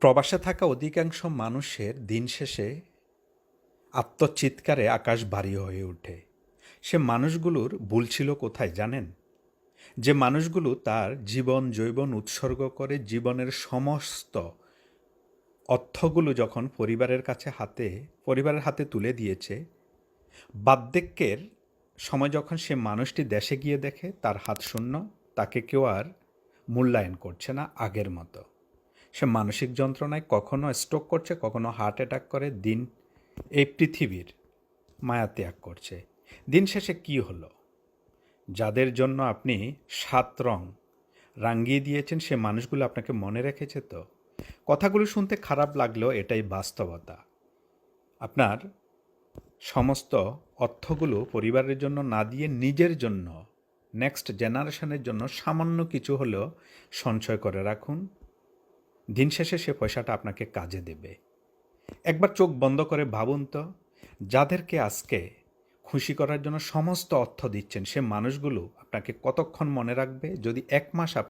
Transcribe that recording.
প্রবাসে থাকা অধিকাংশ মানুষের দিন শেষে আত্মচিৎকারে আকাশ ভারী হয়ে ওঠে। সে মানুষগুলোর ভুল ছিল কোথায় জানেন? যে মানুষগুলো তার জীবন যৌবন উৎসর্গ করে জীবনের সমস্ত অর্থগুলো যখন পরিবারের হাতে তুলে দিয়েছে, বার্ধক্যের সময় যখন সে মানুষটি দেশে গিয়ে দেখে তার হাত শূন্য, তাকে কেউ আর মূল্যায়ন করছে না আগের মতো। সে মানসিক যন্ত্রণায় কখনো স্ট্রোক করছে, কখনো হার্ট অ্যাটাক করে এই পৃথিবীর মায়া ত্যাগ করছে। দিন শেষে কি হলো? যাদের জন্য আপনি ৭ রং রাঙিয়ে দিয়েছেন সে মানুষগুলো আপনাকে মনে রেখেছে তো? কথাগুলো শুনতে খারাপ লাগলেও এটাই বাস্তবতা। আপনার সমস্ত অর্থগুলো পরিবারের জন্য না দিয়ে নিজের জন্য, নেক্সট জেনারেশনের জন্য সামান্য কিছু হলেও সঞ্চয় করে রাখুন। দিন শেষে সে পয়সাটা আপনাকে কাজে দেবে। একবার চোখ বন্ধ করে ভাবুন তো, যাদেরকে আজকে খুশি করার জন্য সমস্ত অর্থ দিচ্ছেন সে মানুষগুলো আপনাকে কতক্ষণ মনে রাখবে? যদি ১ মাস